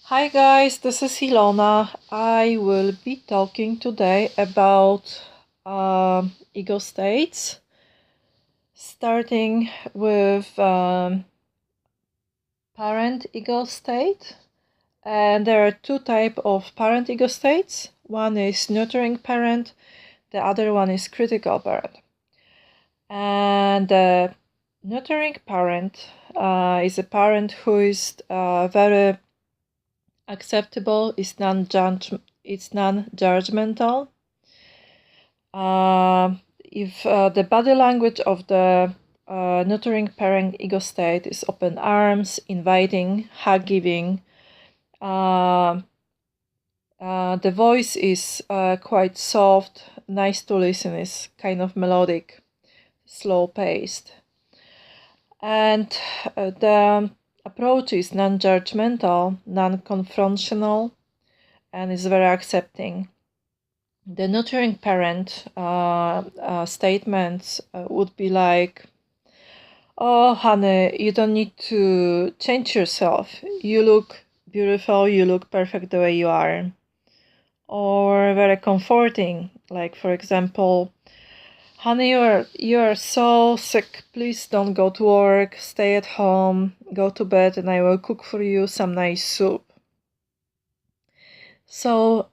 Hi guys, this is Ilona. I will be talking today about ego states, starting with parent ego state. And there are two types of parent ego states. One is nurturing parent, the other one is critical parent. And the nurturing parent is a parent who is very acceptable, is non-judgmental. If the body language of the nurturing parent ego state is open arms, inviting, hug giving, the voice is quite soft, nice to listen, is kind of melodic, slow paced. And the approach is non-judgmental, non-confrontational, and is very accepting. The nurturing parent statements would be like, "Oh, honey, you don't need to change yourself. You look beautiful, you look perfect the way you are." Or very comforting, like, for example, "Honey, you are so sick. Please don't go to work. Stay at home. Go to bed, and I will cook for you some nice soup." So,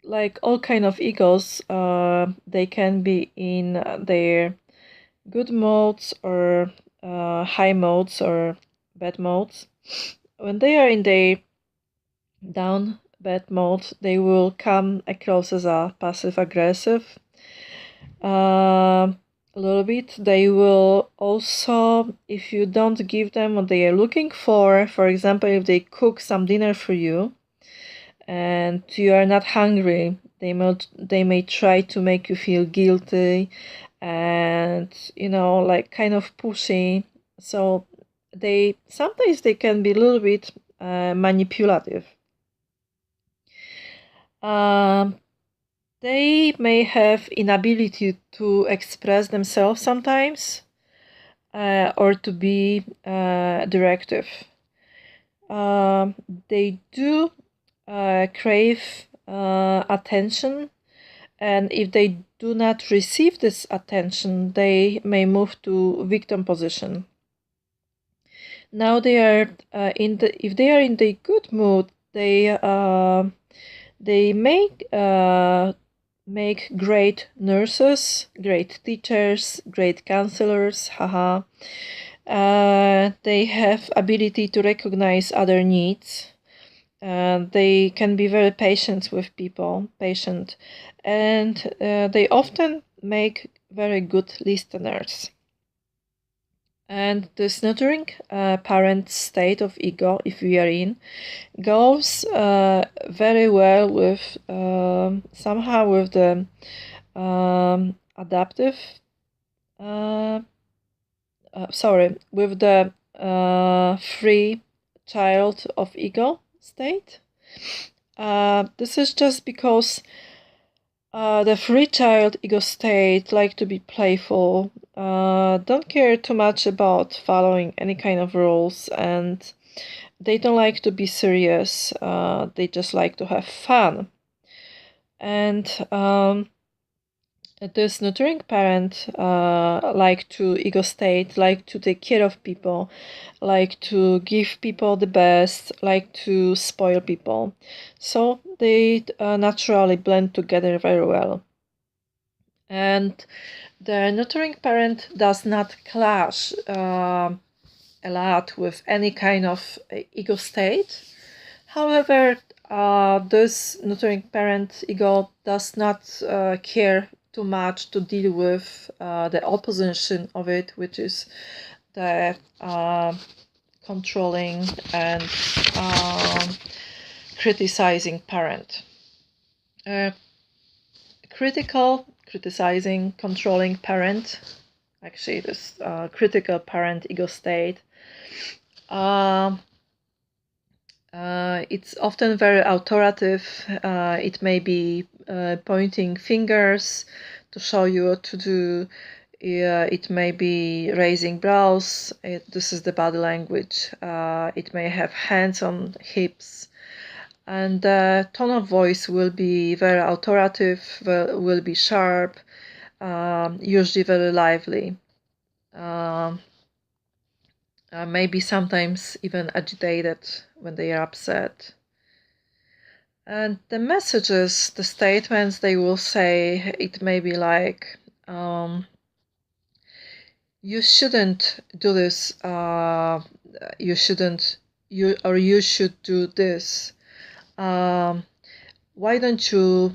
like all kind of egos, they can be in their good modes or high modes or bad modes. When they are in their down bad mode, they will come across as a passive aggressive. A little bit. They will also, if you don't give them what they are looking for example, if they cook some dinner for you and you are not hungry, they may try to make you feel guilty and like kind of pushy. So they sometimes they can be a little bit manipulative. They may have inability to express themselves sometimes, or to be directive. They do crave attention, and if they do not receive this attention, they may move to victim position. Now they are if they are in the good mood, they make great nurses, great teachers, great counselors. Haha. They have ability to recognize other needs. They can be very patient with people, and they often make very good listeners. And this nurturing parent state of ego, if we are in, goes very well with somehow with the adaptive with the free child of ego state. This is just because the free child ego state like to be playful, don't care too much about following any kind of rules, and they don't like to be serious. They just like to have fun. And this nurturing parent like to ego state, like to take care of people, like to give people the best, like to spoil people. So they naturally blend together very well. And the nurturing parent does not clash a lot with any kind of ego state. However, this nurturing parent ego does not care too much to deal with the opposition of it, which is the controlling and criticizing parent. Criticizing, controlling parent, actually this critical parent ego state, it's often very authoritative. It may be pointing fingers to show you what to do. It may be raising brows. This is the body language. It may have hands on hips. And the tone of voice will be very authoritative, will be sharp, usually very lively. Maybe sometimes even agitated when they are upset. And the messages, the statements they will say, it may be like, you shouldn't do this, you shouldn't, you should do this. Why don't you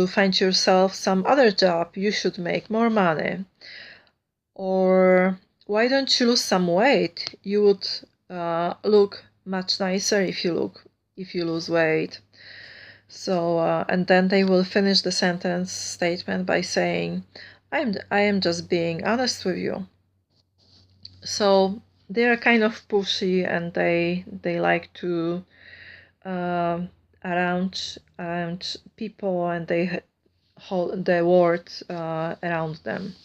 find yourself some other job? You should make more money. Or why don't you lose some weight? You would look much nicer if you lose weight. So and then they will finish the statement by saying, I am just being honest with you. So they are kind of pushy, and they like to around people, and they hold the words around them.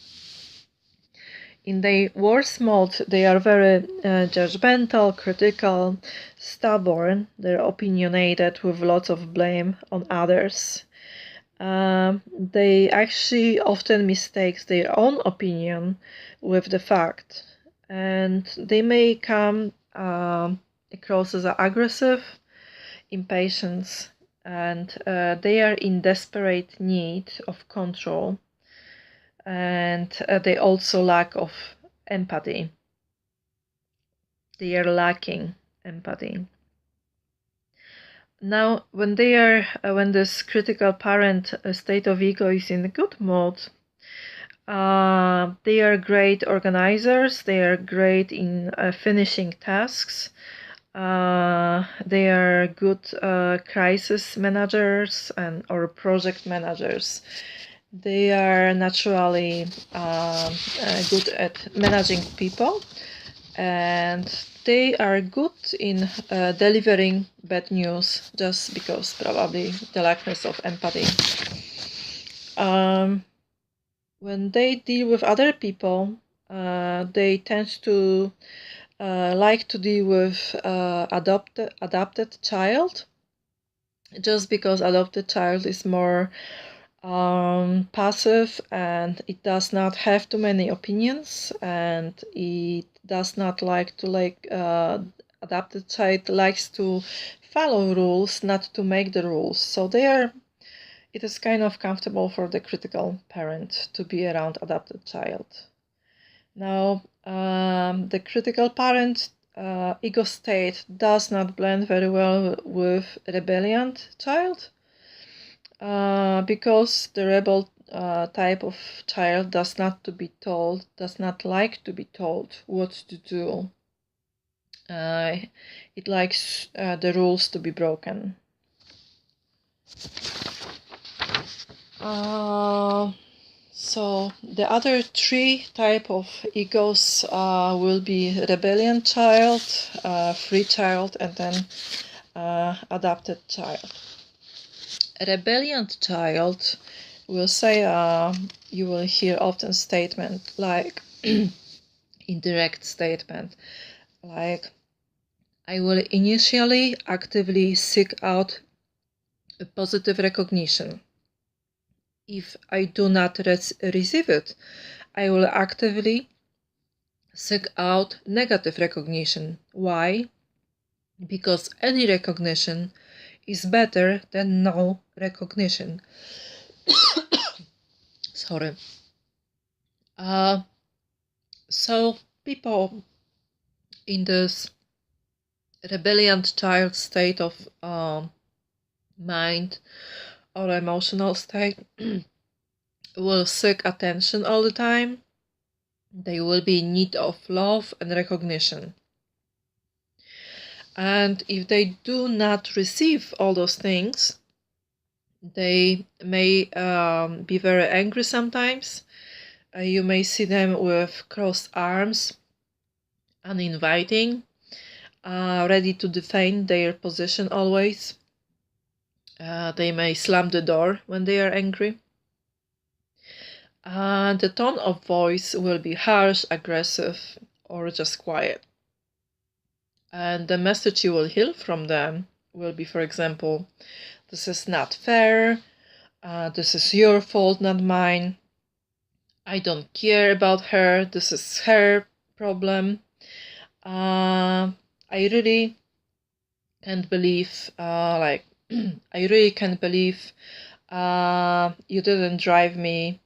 In their worst mode, they are very judgmental, critical, stubborn. They're opinionated with lots of blame on others. They actually often mistake their own opinion with the fact, and they may come across as aggressive, impatient, and they are in desperate need of control, and they also lack of empathy. They are lacking empathy. Now, when this critical parent state of ego is in a good mode, they are great organizers. They are great in finishing tasks. They are good crisis managers or project managers. They are naturally good at managing people, and they are good in delivering bad news, just because probably the lackness of empathy. When they deal with other people, they tend to like to deal with adopted child, just because adopted child is more passive, and it does not have too many opinions, and it does not like to adopted child likes to follow rules, not to make the rules. So it is kind of comfortable for the critical parent to be around adopted child. Now, the critical parent ego state does not blend very well with rebellion child, because the rebel type of child does not like to be told what to do. It likes the rules to be broken. So the other three type of egos will be rebellion child, free child, and then adopted child. A rebellion child will say, you will hear often statement like indirect statement like, I will initially actively seek out a positive recognition. If I do not receive it, I will actively seek out negative recognition. Why? Because any recognition is better than no recognition. Sorry. So people in this rebellion child state of mind or emotional state will seek attention all the time. They will be in need of love and recognition. And if they do not receive all those things, they may be very angry sometimes. You may see them with crossed arms, uninviting, ready to defend their position always. They may slam the door when they are angry. The tone of voice will be harsh, aggressive, or just quiet. And the message you will hear from them will be, for example, this is not fair, this is your fault, not mine, I don't care about her, this is her problem. I really can't believe, I really can't believe you didn't drive me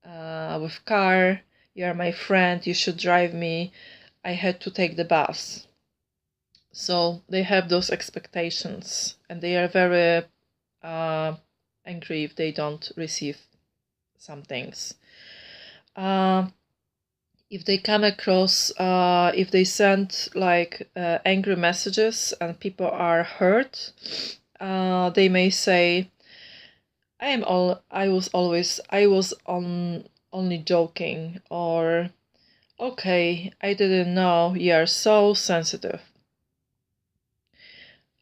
with car. You're my friend, you should drive me. I had to take the bus. So they have those expectations, and they are very angry if they don't receive some things. If they come across, if they send angry messages and people are hurt, they may say, I was only joking, or okay, I didn't know, you are so sensitive.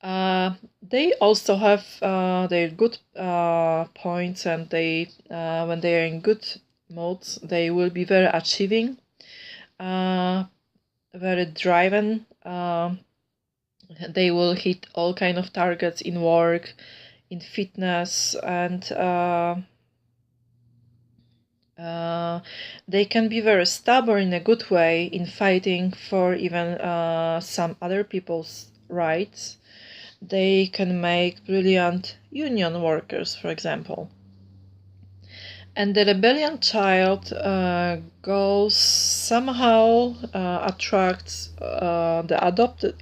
They also have their good points, and they when they are in good modes, they will be very achieving, very driven. They will hit all kind of targets in work, in fitness, and they can be very stubborn in a good way in fighting for even some other people's rights. They can make brilliant union workers, for example. And the rebellion child goes somehow attracts the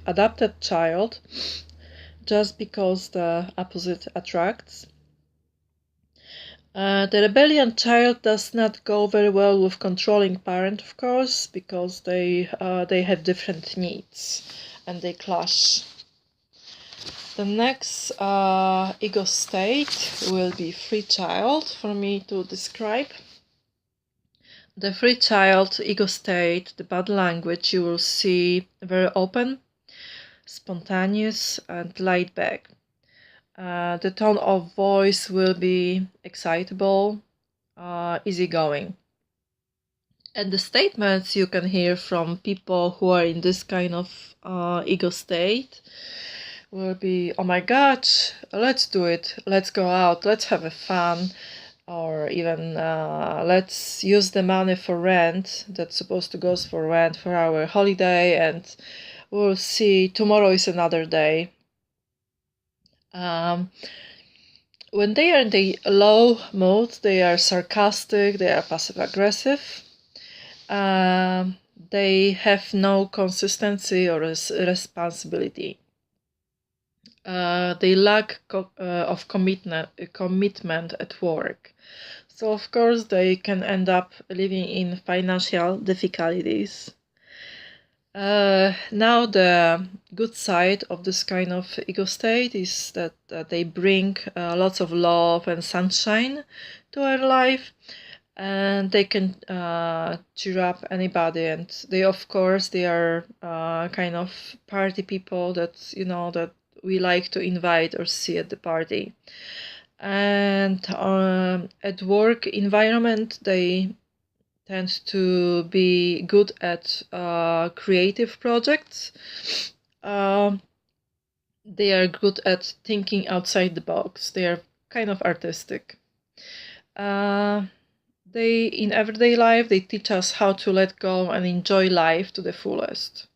adopted child, just because the opposite attracts. The rebellion child does not go very well with controlling parent, of course, because they have different needs and they clash. The next ego state will be free child for me to describe. The free child ego state, the body language, you will see very open, spontaneous, and laid back. The tone of voice will be excitable, easygoing. And the statements you can hear from people who are in this kind of ego state will be, oh my god, let's do it, let's go out, let's have a fun, or even let's use the money for rent that's supposed to go for rent for our holiday, and we'll see, tomorrow is another day. When they are in the low mode, they are sarcastic, they are passive aggressive. They have no consistency or responsibility. They lack of commitment at work. So of course they can end up living in financial difficulties. Now the good side of this kind of ego state is that they bring lots of love and sunshine to our life, and they can cheer up anybody, and they are kind of party people that that we like to invite or see at the party. And at work environment, they tend to be good at creative projects. They are good at thinking outside the box. They are kind of artistic. They, in everyday life, they teach us how to let go and enjoy life to the fullest.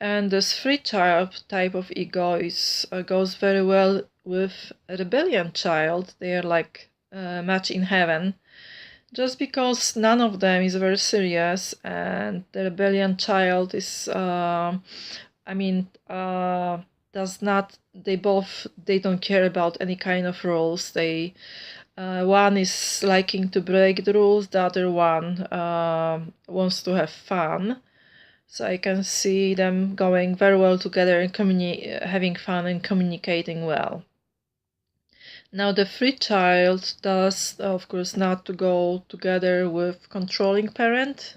And this free child type of ego goes very well with a rebellion child. They are like a match in heaven, just because none of them is very serious, and the rebellion child is does not, they don't care about any kind of rules. They one is liking to break the rules, the other one wants to have fun. So I can see them going very well together and having fun and communicating well. Now the free child does, of course, not to go together with controlling parent,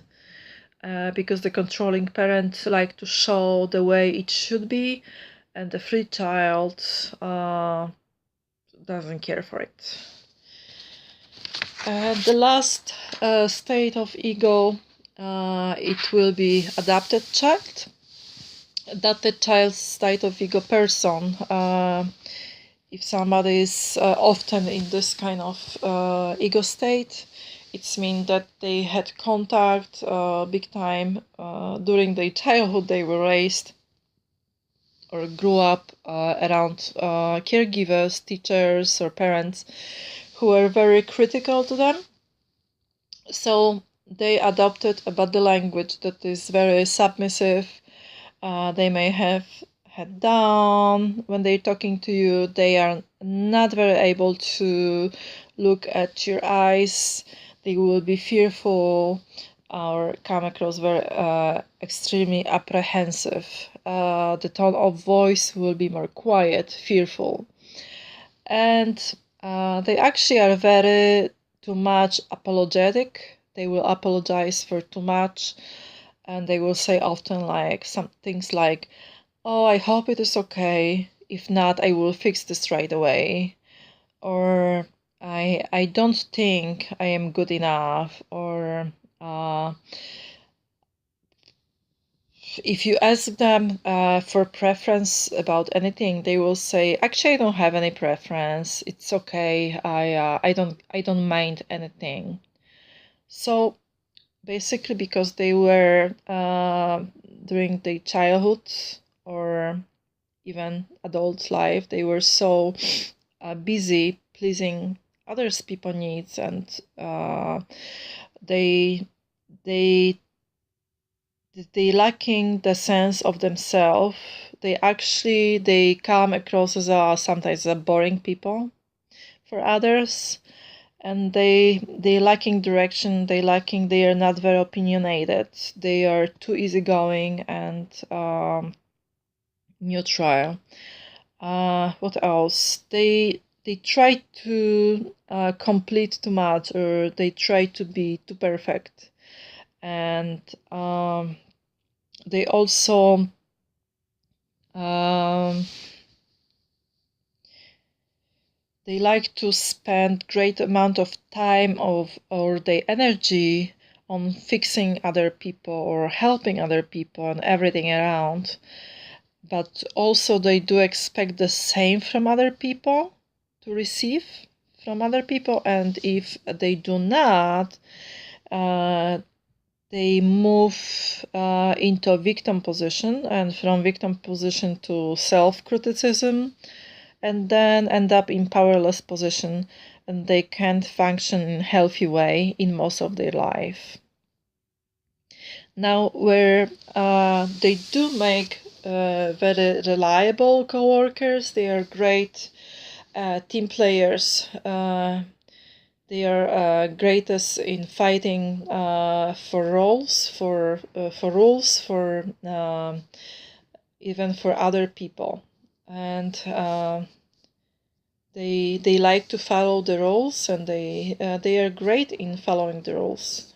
because the controlling parent like to show the way it should be, and the free child doesn't care for it. The last state of ego, it will be adapted child. Adapted child's state of ego person. If somebody is often in this kind of ego state, it's mean that they had contact big time during their childhood. They were raised or grew up around caregivers, teachers, or parents who were very critical to them. So they adopted a body language that is very submissive. They may have head down when they're talking to you. They are not very able to look at your eyes. They will be fearful or come across very extremely apprehensive. The tone of voice will be more quiet, fearful, and they actually are very too much apologetic. They will apologize for too much, and they will say often like some things like, "Oh, I hope it is okay. If not, I will fix this right away." Or I don't think I am good enough. Or if you ask them for preference about anything, they will say, "Actually, I don't have any preference. It's okay. I don't mind anything." So basically, because they were during their childhood or even adult life, they were so busy pleasing others people needs, and they they they lacking the sense of themselves. They come across as sometimes a boring people for others, and they lacking direction. They are not very opinionated. They are too easygoing and neutral. What else? They try to complete too much, or they try to be too perfect, and they also they like to spend great amount of time or their energy on fixing other people or helping other people and everything around. But also they do expect the same from other people, to receive from other people, and if they do not, they move into a victim position, and from victim position to self-criticism, and then end up in powerless position, and they can't function in healthy way in most of their life. Now, where they do make very reliable co-workers, they are great team players. They are greatest in fighting for roles, for rules, for even for other people, and they like to follow the rules, and they are great in following the rules.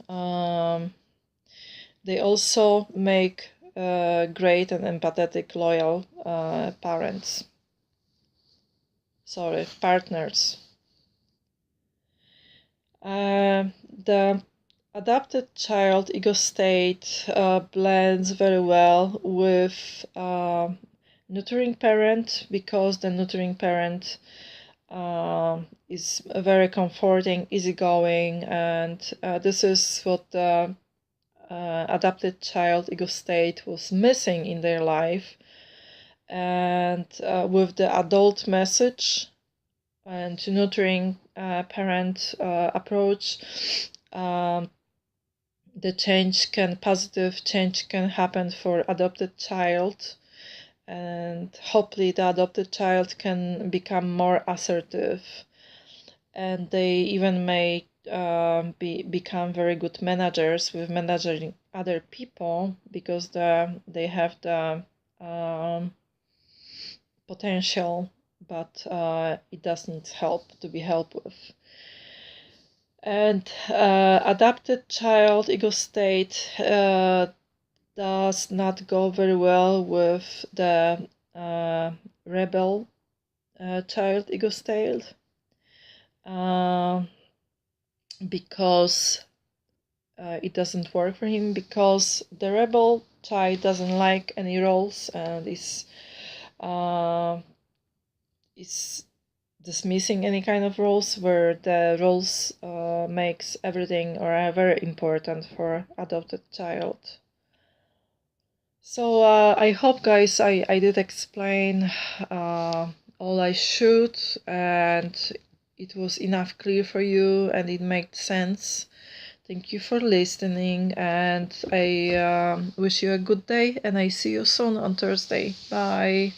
They also make great and empathetic, loyal partners. The adopted child ego state blends very well with nurturing parent, because the nurturing parent is very comforting, easygoing, and this is what the adopted child ego state was missing in their life. And with the adult message and nurturing parent approach, the positive change can happen for adopted child, and hopefully the adopted child can become more assertive, and they even may become very good managers with managing other people, because they have the potential, but it does need help to be helped with. And adopted child ego state does not go very well with the rebel child ego state. because it doesn't work for him, because the rebel child doesn't like any roles and uh, is dismissing any kind of roles, where the roles makes everything or are very important for adopted child. So I hope, guys, I did explain all I should, and it was enough clear for you and it made sense. Thank you for listening, and I wish you a good day, and I see you soon on Thursday. Bye.